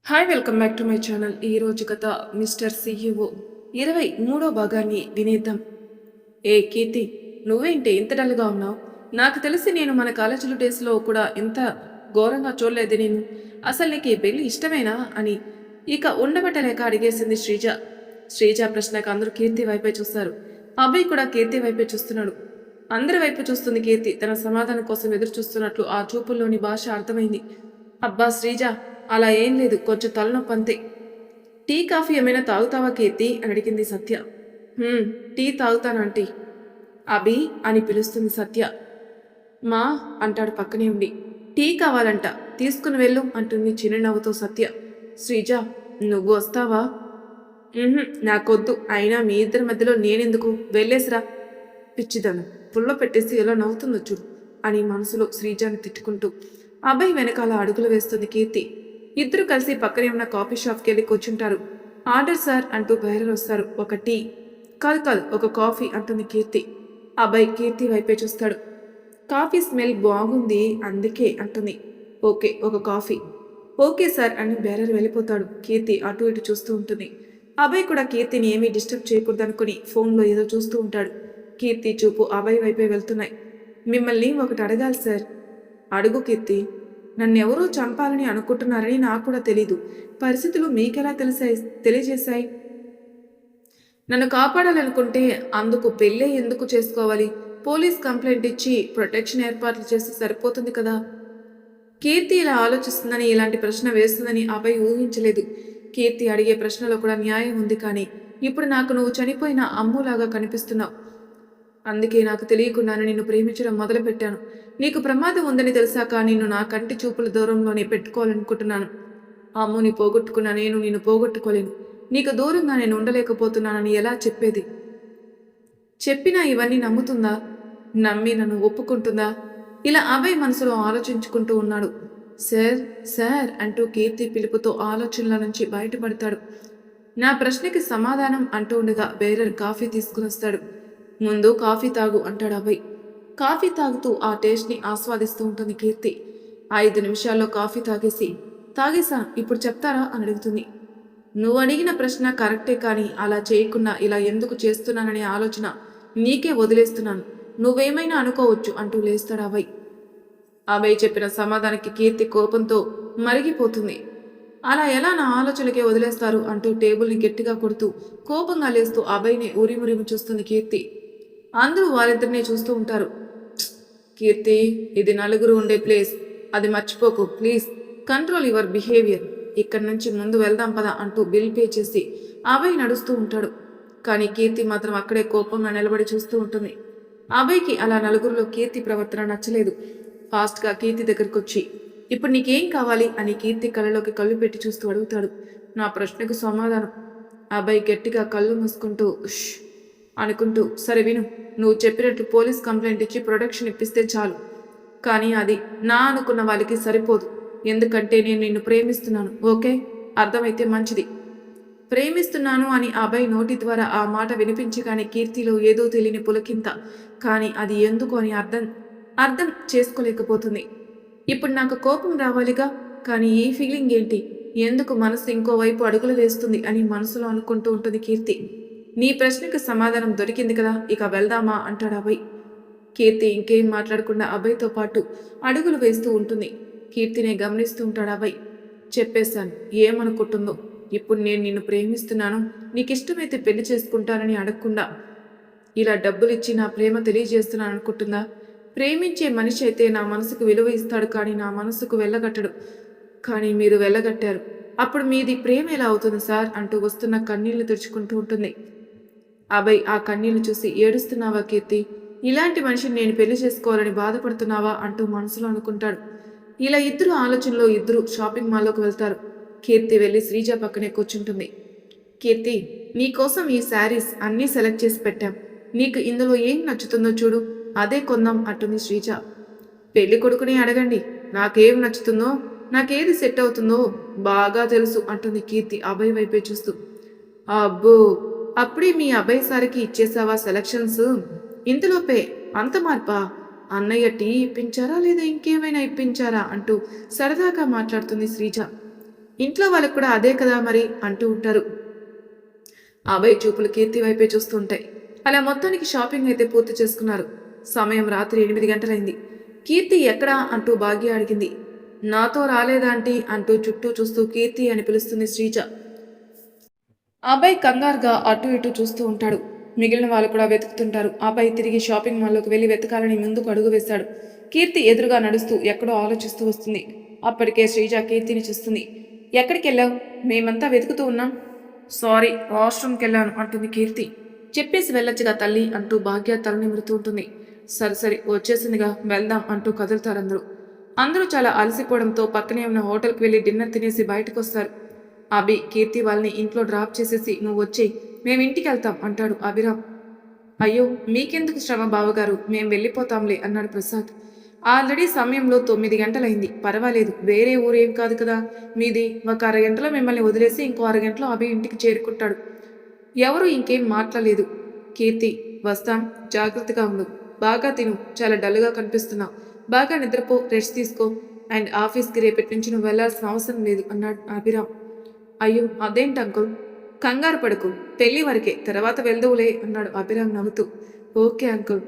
Hi welcome back to my channel. ఈ రోజు కథ మిస్టర్ సిఇఓ 23వ భాగాన్ని వినేద్దాం. ఏ కీర్తి, నువ్వేంటి ఇంత డల్గా ఉన్నావు? నాకు తెలిసి నేను మన కాలేజీలో డేస్లో కూడా ఇంత ఘోరంగా చూడలేదు నేను. అసలు నీకు ఈ పెళ్లి ఇష్టమేనా అని ఇక ఉండబట్టలేక అడిగేసింది శ్రీజ. శ్రీజ ప్రశ్నకు అందరూ కీర్తి వైపే చూస్తారు. అబ్బాయి కూడా కీర్తి వైపే చూస్తున్నాడు. అందరి వైపు చూస్తుంది కీర్తి. తన సమాధానం కోసం ఎదురు చూస్తున్నట్లు ఆ చూపుల్లోని భాష అర్థమైంది. అబ్బా శ్రీజ, అలా ఏం లేదు, కొంచెం తలనొప్పి అంతే. టీ కాఫీ ఏమైనా తాగుతావా కీర్తి అని అడిగింది సత్య. టీ తాగుతానంటీ. అభి అని పిలుస్తుంది సత్య. మా అంటాడు పక్కనే ఉండి. టీ కావాలంట, తీసుకుని వెళ్ళు అంటుంది చిరునవ్వుతో సత్య. శ్రీజ, నువ్వు వస్తావా? నాకొద్దు, అయినా మీ ఇద్దరి మధ్యలో నేనెందుకు, వెళ్ళేసిరా. పిచ్చిదను పుల్ల పెట్టేసి ఎలా నవ్వుతుందో చూడు అని మనసులో శ్రీజాని తిట్టుకుంటూ అబ్బాయి వెనకాల అడుగులు వేస్తుంది కీర్తి. ఇద్దరు కలిసి పక్కనే ఉన్న కాఫీ షాప్కి వెళ్ళి కూర్చుంటారు. ఆర్డర్ సార్ అంటూ బయలు వస్తారు. ఒక టీ కాదు ఒక కాఫీ అంటుంది కీర్తి. అబ్బాయి కీర్తి వైపే చూస్తాడు. కాఫీ స్మెల్ బాగుంది అందుకే అంటుంది. ఓకే, ఒక కాఫీ. ఓకే సార్ అని బేరర్ వెళ్ళిపోతాడు. కీర్తి అటు ఇటు చూస్తూ ఉంటుంది. అబ్బాయి కూడా కీర్తిని ఏమీ డిస్టర్బ్ చేయకూడదనుకుని ఫోన్లో ఏదో చూస్తూ ఉంటాడు. కీర్తి చూపు అబ్బాయి వైపే వెళ్తున్నాయి. మిమ్మల్ని ఒకటి అడగాలి సార్. అడుగు కీర్తి. నన్నెవరో చంపాలని అనుకుంటున్నారని నాకు కూడా తెలీదు. పరిస్థితులు మీకెలా తెలియజేశాయి? నన్ను కాపాడాలనుకుంటే అందుకు పెళ్ళే ఎందుకు చేసుకోవాలి? పోలీస్ కంప్లైంట్ ఇచ్చి ప్రొటెక్షన్ ఏర్పాట్లు చేస్తే సరిపోతుంది కదా. కీర్తి ఇలా ఆలోచిస్తుందని, ఇలాంటి ప్రశ్న వేస్తుందని అబ్బాయి ఊహించలేదు. కీర్తి అడిగే ప్రశ్నలో కూడా న్యాయం ఉంది, కానీ ఇప్పుడు నాకు నువ్వు చనిపోయిన అమ్ములాగా కనిపిస్తున్నావు. అందుకే నాకు తెలియకుండానే నిన్ను ప్రేమించడం మొదలుపెట్టాను. నీకు ప్రమాదం ఉందని తెలిసాక నిన్ను నా కంటి చూపుల దూరంలోనే పెట్టుకోవాలనుకుంటున్నాను. అమ్ముని పోగొట్టుకున్న నేను నిన్ను పోగొట్టుకోలేను. నీకు దూరంగా నేను ఉండలేకపోతున్నానని ఎలా చెప్పేది? చెప్పినా ఇవన్నీ నమ్ముతుందా? నమ్మి నన్ను ఒప్పుకుంటుందా? ఇలా అభయ్ మనసులో ఆలోచించుకుంటూ ఉన్నాడు. సార్ సార్ అంటూ కీర్తి పిలుపుతో ఆలోచనల నుంచి బయటపడతాడు. నా ప్రశ్నకి సమాధానం అంటూ ఉండగా బేరర్ కాఫీ తీసుకుని వస్తాడు. ముందు కాఫీ తాగు అంటాడు అభయ్. కాఫీ తాగుతూ ఆ టేస్ట్ని ఆస్వాదిస్తూ ఉంటుంది కీర్తి. 5 నిమిషాల్లో కాఫీ తాగేసా ఇప్పుడు చెప్తారా అని అడుగుతుంది. నువ్వు అడిగిన ప్రశ్న కరెక్టే, కానీ అలా చేయకుండా ఇలా ఎందుకు చేస్తున్నాననే ఆలోచన నీకే వదిలేస్తున్నాను. నువ్వేమైనా అనుకోవచ్చు అంటూ లేస్తాడు అభయ్. అభయ్ చెప్పిన సమాధానానికి కీర్తి కోపంతో మరిగిపోతుంది. అలా ఎలా నా ఆలోచనలకే వదిలేస్తారు అంటూ టేబుల్ని గట్టిగా కొడుతూ కోపంగా లేస్తూ అభయ్ని ఉరిమురిమి చూస్తుంది కీర్తి. అందరూ వారిద్దరినీ చూస్తూ ఉంటారు. కీర్తి, ఇది నలుగురు ఉండే ప్లేస్, అది మర్చిపోకు ప్లీజ్. Control your behaviour. ఇక్కడి నుంచి ముందు వెళ్దాం పదా అంటూ బిల్ పే చేసి అభయ్ నడుస్తూ ఉంటాడు. కానీ కీర్తి మాత్రం అక్కడే కోపంగా నిలబడి చూస్తూ ఉంటుంది. అభయ్కి అలా నలుగురిలో కీర్తి ప్రవర్తన నచ్చలేదు. ఫాస్ట్గా కీర్తి దగ్గరకు వచ్చి, ఇప్పుడు నీకేం కావాలి అని కీర్తి కళ్ళలోకి కళ్ళు పెట్టి చూస్తూ అడుగుతాడు. నా ప్రశ్నకు సమాధానం. అభయ్ గట్టిగా కళ్ళు మూసుకుంటూ అనుకుంటూ, సరే విను, నువ్వు చెప్పినట్టు పోలీస్ కంప్లైంట్ ఇచ్చి ప్రొటెక్షన్ ఇప్పిస్తే చాలు. కానీ అది నా అనుకున్న వాళ్ళకి సరిపోదు. ఎందుకంటే నేను నిన్ను ప్రేమిస్తున్నాను. ఓకే, అర్థమైతే మంచిది. ప్రేమిస్తున్నాను అని అభయ్ నోటి ద్వారా ఆ మాట వినిపించగానే కీర్తిలో ఏదో తెలియని పులకింత, కానీ అది ఎందుకు అని అర్థం చేసుకోలేకపోతుంది. ఇప్పుడు నాకు కోపం రావాలిగా, కానీ ఈ ఫీలింగ్ ఏంటి? ఎందుకు మనసు ఇంకోవైపు అడుగులు వేస్తుంది అని మనసులో అనుకుంటూ ఉంటుంది కీర్తి. నీ ప్రశ్నకు సమాధానం దొరికింది కదా, ఇక వెళ్దామా అంటాడు అభయ్. కీర్తి ఇంకేం మాట్లాడకుండా అభయ్తో పాటు అడుగులు వేస్తూ ఉంటుంది. కీర్తినే గమనిస్తూ ఉంటాడు అభయ్. చెప్పేశాను, ఏమనుకుంటుందో. ఇప్పుడు నేను నిన్ను ప్రేమిస్తున్నాను, నీకిష్టమైతే పెళ్లి చేసుకుంటానని అడగకుండా ఇలా డబ్బులిచ్చి నా ప్రేమ తెలియజేస్తున్నాను అనుకుంటుందా? ప్రేమించే మనిషి అయితే నా మనసుకు విలువ ఇస్తాడు, కానీ నా మనసుకు వెళ్ళగట్టడు. కానీ మీరు వెళ్ళగట్టారు. అప్పుడు మీది ప్రేమ ఎలా అవుతుంది సార్ అంటూ వస్తున్న కన్నీళ్లు తుడుచుకుంటూ ఉంటుంది. అభయ్ ఆ కన్నీళ్లు చూసి, ఏడుస్తున్నావా కీర్తి? ఇలాంటి మనిషిని నేను పెళ్లి చేసుకోవాలని బాధపడుతున్నావా అంటూ మనసులో అనుకుంటాడు. ఇలా ఇద్దరు ఆలోచనలో ఇద్దరు షాపింగ్ మాల్లోకి వెళ్తారు. కీర్తి వెళ్ళి శ్రీజ పక్కనే కూర్చుంటుంది. కీర్తి, నీకోసం ఈ శారీస్ అన్నీ సెలెక్ట్ చేసి పెట్టాం. నీకు ఇందులో ఏం నచ్చుతుందో చూడు, అదే కొందాం అంటుంది శ్రీజ. పెళ్లి కొడుకుని అడగండి, నాకేం నచ్చుతుందో, నాకేది సెట్ అవుతుందో బాగా తెలుసు అంటుంది కీర్తి అభయ్ వైపే చూస్తూ. అబ్బో, అప్పుడే మీ అభయ్ సారికి ఇచ్చేసావా సెలక్షన్స్? ఇంతలోపే అంత మార్పా? అన్నయ్య టీ ఇప్పించారా లేదా ఇంకేమైనా ఇప్పించారా అంటూ సరదాగా మాట్లాడుతుంది శ్రీజ. ఇంట్లో వాళ్ళకు కూడా అదే కదా మరి అంటూ ఉంటారు. అభయ్ చూపులు కీర్తి వైపే చూస్తూ ఉంటాయి. అలా మొత్తానికి షాపింగ్ అయితే పూర్తి చేసుకున్నారు. సమయం రాత్రి 8 గంటలైంది. కీర్తి ఎక్కడా అంటూ భాగ్య అడిగింది. నాతో రాలేదాంటీ అంటూ చుట్టూ చూస్తూ కీర్తి అని పిలుస్తుంది శ్రీజ. అభయ్ కంగారుగా అటు ఇటు చూస్తూ ఉంటాడు. మిగిలిన వాళ్ళు కూడా వెతుకుతుంటారు. అభయ్ తిరిగి షాపింగ్ మాల్లోకి వెళ్లి వెతకాలని ముందుకు అడుగు వేశాడు. కీర్తి ఎదురుగా నడుస్తూ ఎక్కడో ఆలోచిస్తూ వస్తుంది. అప్పటికే శ్రీజ కీర్తిని చూస్తుంది. ఎక్కడికి వెళ్ళావు? మేమంతా వెతుకుతూ ఉన్నాం. సారీ, వాష్రూమ్కి వెళ్ళాను అంటుంది కీర్తి. చెప్పేసి వెళ్ళొచ్చుగా తల్లి అంటూ భాగ్య తల నిమురుతూ ఉంటుంది. సరే సరే వచ్చేసిందిగా వెళ్దాం అంటూ కదులుతారందరూ. అందరూ చాలా అలసిపోవడంతో పక్కనే ఉన్న హోటల్కి వెళ్ళి డిన్నర్ తినేసి బయటకు వస్తారు. అభి కీర్తి వాళ్ళని ఇంట్లో డ్రాప్ చేసేసి నువ్వు వచ్చేయి, మేము ఇంటికి వెళ్తాం అంటాడు అభిరామ్. అయ్యో మీకెందుకు శ్రమ బావగారు, మేం వెళ్ళిపోతాంలే అన్నాడు ప్రసాద్. ఆల్రెడీ సమయంలో 9 గంటలైంది, పర్వాలేదు, వేరే ఊరేం కాదు కదా మీది. ఒక అరగంటలో మిమ్మల్ని వదిలేసి ఇంకో అరగంటలో అభి ఇంటికి చేరుకుంటాడు. ఎవరు ఇంకేం మాట్లాడలేదు. కీర్తి వస్తాం, జాగ్రత్తగా ఉండు, బాగా తిను, చాలా డల్గా కనిపిస్తున్నావు, బాగా నిద్రపో, రెస్ట్ తీసుకో, అండ్ ఆఫీస్కి రేపటి నుంచి నువ్వు వెళ్లాల్సిన అవసరం లేదు అన్నాడు అభిరామ్. అయ్యో అదేంటి అంకుల్, కంగారు పడుకు, పెళ్లి వరకే, తర్వాత వెళ్దువులే అన్నాడు అభిరామ్ నవ్వుతూ. ఓకే అంకుల్,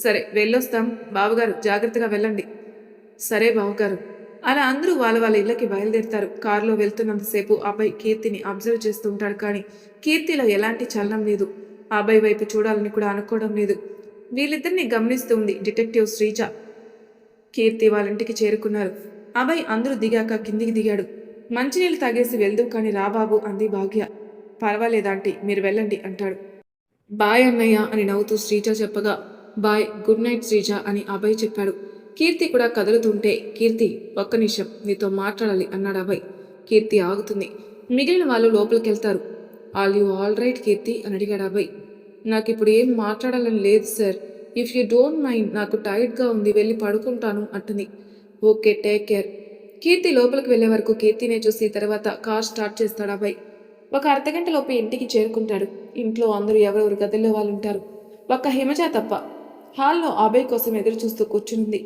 సరే వెళ్ళొస్తాం, బావగారు జాగ్రత్తగా వెళ్ళండి. సరే బావగారు. అలా అందరూ వాళ్ళ వాళ్ళ ఇళ్ళకి బయలుదేరుతారు. కారులో వెళ్తున్నంతసేపు అబ్బాయి కీర్తిని అబ్జర్వ్ చేస్తూ ఉంటాడు. కానీ కీర్తిలో ఎలాంటి చలనం లేదు. అబ్బాయి వైపు చూడాలని కూడా అనుకోవడం లేదు. వీళ్ళిద్దరిని గమనిస్తూ ఉంది డిటెక్టివ్ శ్రీజ. కీర్తి వాళ్ళ ఇంటికి చేరుకున్నారు. అబ్బాయి అందరూ దిగాక కిందికి దిగాడు. మంచినీళ్ళు తాగేసి వెళ్దు కానీ రాబాబు అంది భాగ్య. పర్వాలేదాంటీ, మీరు వెళ్ళండి అంటాడు. బాయ్ అన్నయ్య అని నవ్వుతూ శ్రీజ చెప్పగా, బాయ్, గుడ్ నైట్ శ్రీజ అని అభయ్ చెప్పాడు. కీర్తి కూడా కదులుతుంటే, కీర్తి ఒక్క నిమిషం నీతో మాట్లాడాలి అన్నాడు అభయ్. కీర్తి ఆగుతుంది. మిగిలిన వాళ్ళు లోపలికెళ్తారు. ఆల్ యూ ఆల్ రైట్ కీర్తి అని అడిగాడు అభయ్. నాకు ఇప్పుడు ఏం మాట్లాడాలని లేదు sir, if you don't mind, నాకు టైర్డ్గా ఉంది, వెళ్ళి పడుకుంటాను అంటుంది. Okay, take care. కీర్తి లోపలికి వెళ్లే వరకు కీర్తినే చూసి తర్వాత కార్ స్టార్ట్ చేస్తాడు అభయ్. ఒక అర్ధగంటలోపు ఇంటికి చేరుకుంటాడు. ఇంట్లో అందరూ ఎవరెవరు గదుల్లో వాళ్ళు ఉంటారు. ఒక్క హిమజ తప్ప. హాల్లో అభయ్ కోసం ఎదురు చూస్తూ కూర్చునుంది.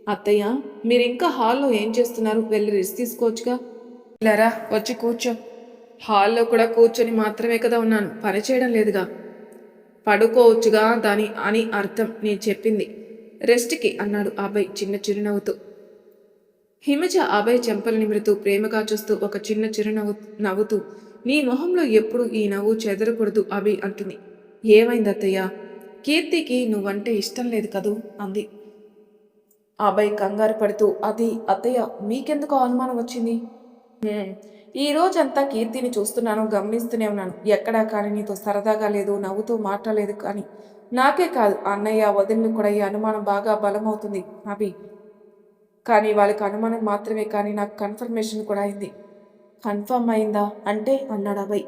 అత్తయ్య, మీరింకా హాల్లో ఏం చేస్తున్నారు? వెళ్ళి రెస్ట్ తీసుకోవచ్చుగా. ఇలారా, వచ్చి కూర్చో. హాల్లో కూడా కూర్చొని మాత్రమే కదా ఉన్నాను, పని చేయడం లేదుగా. పడుకోవచ్చుగా దాని అని అర్థం నేను చెప్పింది. రెస్ట్కి అన్నాడు అభయ్ చిన్న చిరునవ్వుతూ. హిమజ అభయ్ చెంపలు నిమురుతూ ప్రేమగా చూస్తూ ఒక చిన్న చిరునవ్వు నవ్వుతూ, నీ మొహంలో ఎప్పుడు ఈ నవ్వు చెదరకూడదు అభి అంటుంది. ఏమైంది అత్తయ్య? కీర్తికి నువ్వంటే ఇష్టం లేదు కదూ అంది. అభయ్ కంగారు పడుతూ, అది అత్తయ్య, మీకెందుకు అనుమానం వచ్చింది? ఈ రోజంతా కీర్తిని చూస్తున్నాను, గమనిస్తూనే ఉన్నాను. ఎక్కడా కానీ నీతో సరదాగా లేదు, నవ్వుతూ మాట్లాడలేదు. కానీ నాకే కాదు, అన్నయ్య వదిలిని కూడా ఈ అనుమానం బాగా బలమవుతుంది అభి. కానీ వాళ్ళకి అనుమానం మాత్రమే కానీ నాకు కన్ఫర్మేషన్ కూడా అయింది. కన్ఫర్మ్ అయిందా అంటే అన్నాడు అభయ్.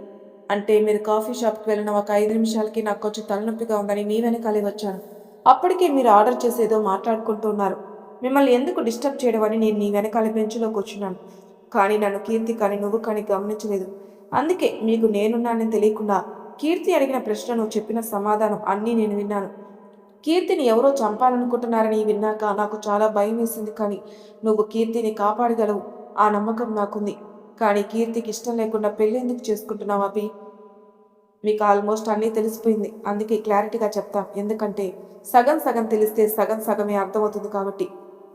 అంటే మీరు కాఫీ షాప్కి వెళ్ళిన ఒక 5 నిమిషాలకి నాకు కొంచెం తలనొప్పిగా ఉందని మీ వెనకాలే వచ్చాను. అప్పటికే మీరు ఆర్డర్ చేసేదో మాట్లాడుకుంటున్నారు. మిమ్మల్ని ఎందుకు డిస్టర్బ్ చేయడం అని నేను నీ వెనకాల బెంచ్లో కూర్చున్నాను. కానీ నన్ను కీర్తి కానీ నువ్వు కానీ గమనించలేదు. అందుకే మీకు నేనున్నానని తెలియకుండా కీర్తి అడిగిన ప్రశ్నను చెప్పిన సమాధానం అన్నీ నేను విన్నాను. కీర్తిని ఎవరో చంపాలనుకుంటున్నారని విన్నాక నాకు చాలా భయం వేసింది. కానీ నువ్వు కీర్తిని కాపాడగలవు, ఆ నమ్మకం నాకుంది. కానీ కీర్తికి ఇష్టం లేకుండా పెళ్ళి ఎందుకు చేసుకుంటున్నావు అభి? మీకు ఆల్మోస్ట్ అన్నీ తెలిసిపోయింది. అందుకే క్లారిటీగా చెప్తా, ఎందుకంటే సగం సగం తెలిస్తే సగం సగమే అర్థమవుతుంది కాబట్టి.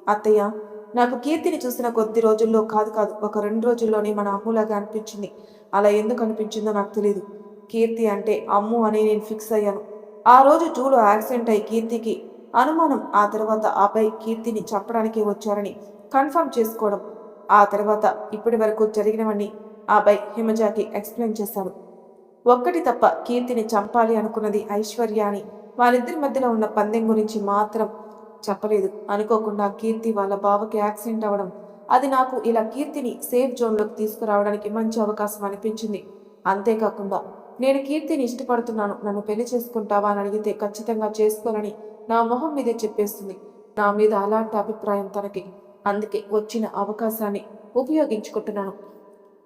అత్తయ్య, నాకు కీర్తిని చూసిన కొద్ది రోజుల్లో కాదు ఒక 2 రోజుల్లోనే మన అమ్ములాగా అనిపించింది. అలా ఎందుకు అనిపించిందో నాకు తెలియదు. కీర్తి అంటే అమ్ము అని నేను ఫిక్స్ అయ్యాను. ఆ రోజు జూలో యాక్సిడెంట్ అయి కీర్తికి అనుమానం. ఆ తర్వాత అబ్బాయి కీర్తిని చంపడానికి వచ్చారని కన్ఫర్మ్ చేసుకోవడం. ఆ తర్వాత ఇప్పటి వరకు జరిగినవన్నీ అబ్బాయి హిమజాకి ఎక్స్ప్లెయిన్ చేశాడు. ఒక్కటి తప్ప, కీర్తిని చంపాలి అనుకున్నది ఐశ్వర్య అని. వాళ్ళిద్దరి మధ్యలో ఉన్న పందెం గురించి మాత్రం చెప్పలేదు. అనుకోకుండా కీర్తి వాళ్ళ బావకి యాక్సిడెంట్ అవ్వడం, అది నాకు ఇలా కీర్తిని సేఫ్ జోన్లోకి తీసుకురావడానికి మంచి అవకాశం అనిపించింది. అంతేకాకుండా నేను కీర్తిని ఇష్టపడుతున్నాను, నన్ను పెళ్లి చేసుకుంటావా అని అడిగితే ఖచ్చితంగా చేసుకోనని నా మొహం మీదే చెప్పేస్తుంది. నా మీద అలాంటి అభిప్రాయం తనకి. అందుకే వచ్చిన అవకాశాన్ని ఉపయోగించుకుంటున్నాను.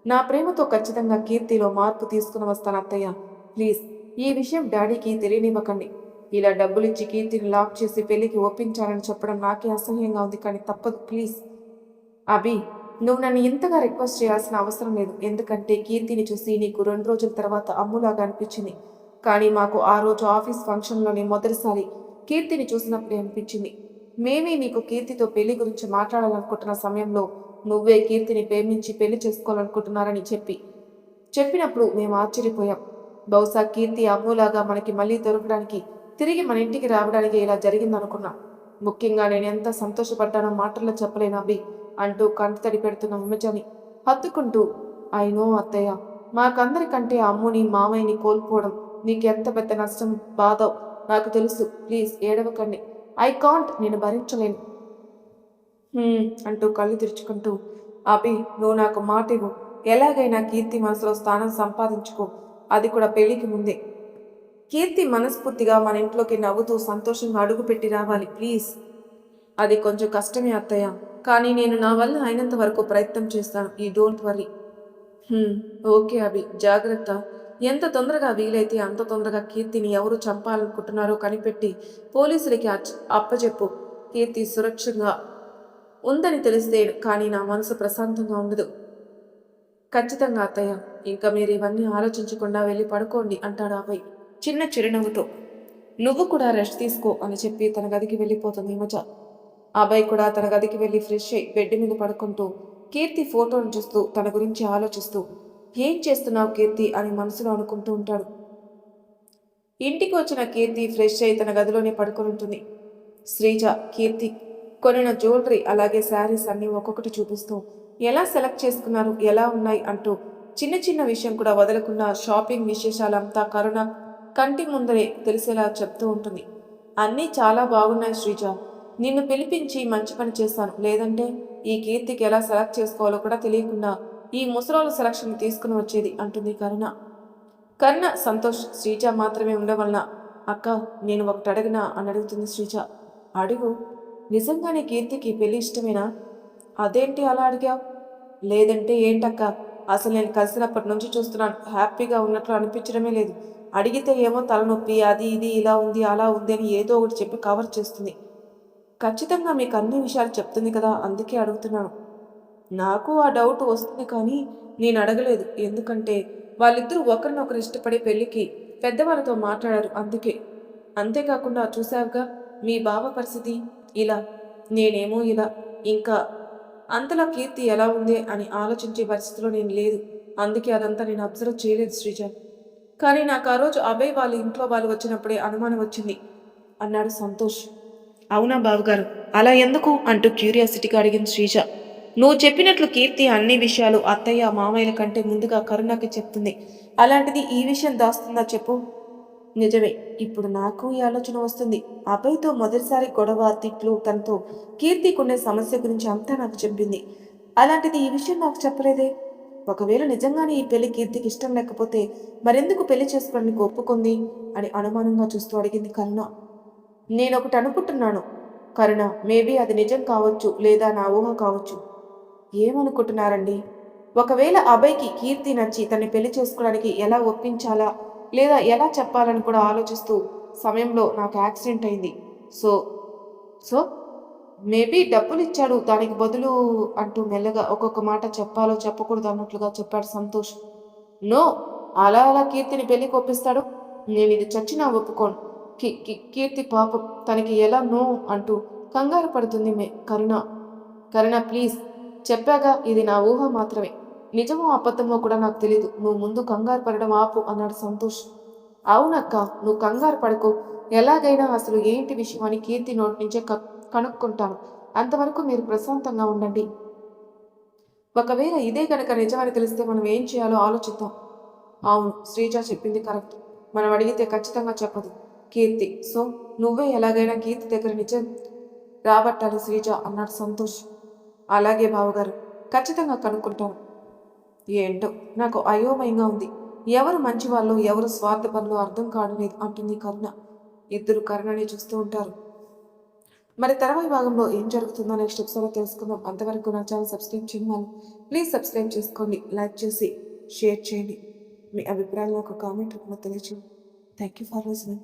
నా ప్రేమతో ఖచ్చితంగా కీర్తిలో మార్పు తీసుకుని వస్తాను అత్తయ్య. ప్లీజ్ ఈ విషయం డాడీకి తెలియనివ్వకండి. ఇలా డబ్బులిచ్చి కీర్తిని లాక్ చేసి పెళ్లికి ఒప్పించాలని చెప్పడం నాకే అసహ్యంగా ఉంది. కానీ తప్పదు ప్లీజ్. అభి, నువ్వు నన్ను ఇంతగా రిక్వెస్ట్ చేయాల్సిన అవసరం లేదు. ఎందుకంటే కీర్తిని చూసి నీకు 2 రోజుల తర్వాత అమ్ములాగా అనిపించింది. కానీ మాకు ఆ రోజు ఆఫీస్ ఫంక్షన్‌లోనే మొదటిసారి కీర్తిని చూసినప్పుడే అనిపించింది. మేమే నీకు కీర్తితో పెళ్లి గురించి మాట్లాడాలనుకుంటున్న సమయంలో నువ్వే కీర్తిని ప్రేమించి పెళ్లి చేసుకోవాలనుకుంటున్నారని చెప్పినప్పుడు మేము ఆశ్చర్యపోయాం. బహుశా కీర్తి అమ్ములాగా మనకి మళ్ళీ దొరకడానికి, తిరిగి మన ఇంటికి రావడానికి ఇలా జరిగిందనుకున్నాం. ముఖ్యంగా నేను ఎంత సంతోషపడ్డానో మాటల్లో చెప్పలేను అభి అంటూ కంటతడి పెడుతున్న ఉమ్మజాని హత్తుకుంటూ, ఐ నో అత్తయ్య, మాకందరికంటే అమ్ముని మామయ్యని కోల్పోవడం నీకెంత పెద్ద నష్టం బాధో నాకు తెలుసు. ప్లీజ్ ఏడవకండి. ఐ కాంట్, నేను భరించలేను అంటూ కళ్ళు తెరుచుకుంటూ, అభి నువ్వు నాకు మాట ఇవ్వు. ఎలాగైనా కీర్తి మనసులో స్థానం సంపాదించుకో, అది కూడా పెళ్లికి ముందే. కీర్తి మనస్ఫూర్తిగా మన ఇంట్లోకి నవ్వుతూ సంతోషంగా అడుగుపెట్టి రావాలి ప్లీజ్. అది కొంచెం కష్టమే అత్తయ్య, కానీ నేను నా వల్ల అయినంత వరకు ప్రయత్నం చేస్తాను. ఈ డోంట్ వర్రీ. ఓకే అభి, జాగ్రత్త. ఎంత తొందరగా వీలైతే అంత తొందరగా కీర్తిని ఎవరు చంపాలనుకుంటున్నారో కనిపెట్టి పోలీసులకి అప్పచెప్పు. కీర్తి సురక్షంగా ఉందని తెలిస్తే కానీ నా మనసు ప్రశాంతంగా ఉండదు. ఖచ్చితంగా అత్తయ్య, ఇంకా మీరు ఇవన్నీ ఆలోచించకుండా వెళ్ళి పడుకోండి అంటాడు అభయ్ చిన్న చిరునవ్వుతో. నువ్వు కూడా రెస్ట్ తీసుకో అని చెప్పి తన గదికి వెళ్ళిపోతుంది హిమజ. అభయ్ కూడా తన గదికి వెళ్ళి ఫ్రెష్ అయి బెడ్ మీద పడుకుంటూ కీర్తి ఫోటోను చూస్తూ తన గురించి ఆలోచిస్తూ, ఏం చేస్తున్నావు కీర్తి అని మనసులో అనుకుంటూ ఉంటాడు. ఇంటికి వచ్చిన కీర్తి ఫ్రెష్ అయి తన గదిలోనే పడుకొని ఉంటుంది. శ్రీజ కీర్తి కొనిన జ్యువెలరీ అలాగే శారీస్ అన్ని ఒక్కొక్కటి చూపిస్తూ ఎలా సెలెక్ట్ చేసుకున్నారు, ఎలా ఉన్నాయి అంటూ చిన్న చిన్న విషయం కూడా వదలకుండా షాపింగ్ విశేషాలంతా కరుణ కంటి ముందరే తెలిసేలా చెప్తూ ఉంటుంది. అన్నీ చాలా బాగున్నాయి శ్రీజ, నిన్ను పిలిపించి మంచి పని చేశాను. లేదంటే ఈ కీర్తికి ఎలా సెలెక్ట్ చేసుకోవాలో కూడా తెలియకుండా ఈ ముసలోళ్ళ సెలక్షన్ తీసుకుని వచ్చేది అంటుంది కరుణ సంతోష్ శ్రీజ మాత్రమే ఉండవలన. అక్క నేను ఒకటి అడిగినా అని అడుగుతుంది శ్రీజ. అడుగు. నిజంగానే కీర్తికి పెళ్లి ఇష్టమేనా? అదేంటి అలా అడిగావు? లేదంటే ఏంటక్క, అసలు నేను కలిసినప్పటి నుంచి చూస్తున్నాను, హ్యాపీగా ఉన్నట్లు అనిపించడమే లేదు. అడిగితే ఏమో తలనొప్పి, అది ఇది ఇలా ఉంది అలా ఉంది అని ఏదో ఒకటి చెప్పి కవర్ చేస్తుంది. ఖచ్చితంగా మీకు అన్ని విషయాలు చెప్తుంది కదా, అందుకే అడుగుతున్నాను. నాకు ఆ డౌట్ వస్తుంది కానీ నేను అడగలేదు. ఎందుకంటే వాళ్ళిద్దరూ ఒకరినొకరు ఇష్టపడే పెళ్లికి పెద్దవాళ్ళతో మాట్లాడారు, అందుకే. అంతేకాకుండా చూశావుగా మీ బావ పరిస్థితి, ఇలా నేనేమో ఇలా. ఇంకా అంతలా కీర్తి ఎలా ఉంది అని ఆలోచించే పరిస్థితిలో నేను లేదు. అందుకే అదంతా నేను అబ్జర్వ్ చేయలేదు శ్రీజ. కానీ నాకు ఆ రోజు అభయ్ వాళ్ళ ఇంట్లో వాళ్ళు వచ్చినప్పుడే అనుమానం వచ్చింది అన్నాడు సంతోష్. అవునా బావగారు, అలా ఎందుకు అంటూ క్యూరియాసిటీగా అడిగింది శ్రీజ. నువ్వు చెప్పినట్లు కీర్తి అన్ని విషయాలు అత్తయ్య మామయ్యల కంటే ముందుగా కరుణకి చెప్తుంది. అలాంటిది ఈ విషయం దాస్తుందా చెప్పు? నిజమే. ఇప్పుడు నాకు ఈ ఆలోచన వస్తుంది. అభయ్తో మొదటిసారి గొడవ తిట్లు తనతో కీర్తికుండే సమస్య గురించి అంతా నాకు చెప్పింది. అలాంటిది ఈ విషయం నాకు చెప్పలేదే? ఒకవేళ నిజంగానే ఈ పెళ్లి కీర్తికి ఇష్టం లేకపోతే మరెందుకు పెళ్లి చేసుకోవడానికి ఒప్పుకుంది అని అనుమానంగా చూస్తూ అడిగింది కరుణ. నేనొకటి అనుకుంటున్నాను కరుణ, మేబీ అది నిజం కావచ్చు లేదా నా ఊహ కావచ్చు. ఏమనుకుంటున్నారండి? ఒకవేళ అభయ్కి కీర్తి నచ్చి తన్ని పెళ్లి చేసుకోవడానికి ఎలా ఒప్పించాలా లేదా ఎలా చెప్పాలని కూడా ఆలోచిస్తూ సమయంలో నాకు యాక్సిడెంట్ అయింది. సో సో మేబీ డబ్బులు ఇచ్చాడు దానికి బదులు అంటూ మెల్లగా ఒక్కొక్క మాట చెప్పాలో చెప్పకూడదు అన్నట్లుగా చెప్పాడు సంతోష్. నో, అలా కీర్తిని పెళ్లికి ఒప్పిస్తాడు? నేను ఇది చచ్చినా ఒప్పుకోను. కీర్తి పాపం, తనకి ఎలా నో అంటూ కంగారు పడుతుంది కరుణ ప్లీజ్, చెప్పాగా ఇది నా ఊహ మాత్రమే. నిజమో అబద్ధమో కూడా నాకు తెలీదు. నువ్వు ముందు కంగారు పడడం ఆపు అన్నాడు సంతోష్. అవునక్క, నువ్వు కంగారు పడకు. ఎలాగైనా అసలు ఏంటి విషయం అని కీర్తి నోటి నుంచే కనుక్కుంటాను. అంతవరకు మీరు ప్రశాంతంగా ఉండండి. ఒకవేళ ఇదే కనుక నిజమని తెలిస్తే మనం ఏం చేయాలో ఆలోచిద్దాం. అవును, శ్రీజ చెప్పింది కరెక్ట్. మనం అడిగితే ఖచ్చితంగా చెప్పదు కీర్తి. సో నువ్వే ఎలాగైనా కీర్తి దగ్గర నిజం రాబట్టాలి శ్రీజ అన్నాడు సంతోష్. అలాగే బావగారు, ఖచ్చితంగా కనుక్కుంటాను. ఏంటో నాకు అయోమయంగా ఉంది. ఎవరు మంచివాళ్ళు ఎవరు స్వార్థపరులు అర్థం కావట్లేదు అంటుంది కరుణ. ఇద్దరు కరుణని చూస్తూ ఉంటారు. మరి తర్వాత భాగంలో ఏం జరుగుతుందో నెక్స్ట్ ఎపిసోడ్లో తెలుసుకుందాం. అంతవరకు నా ఛానల్ సబ్స్క్రైబ్ చేయమని ప్లీజ్ సబ్స్క్రైబ్ చేసుకోండి, లైక్ చేసి షేర్ చేయండి. మీ అభిప్రాయాలు నాకు కామెంట్ రూపంలో తెలియచేయండి. Thank you for listening.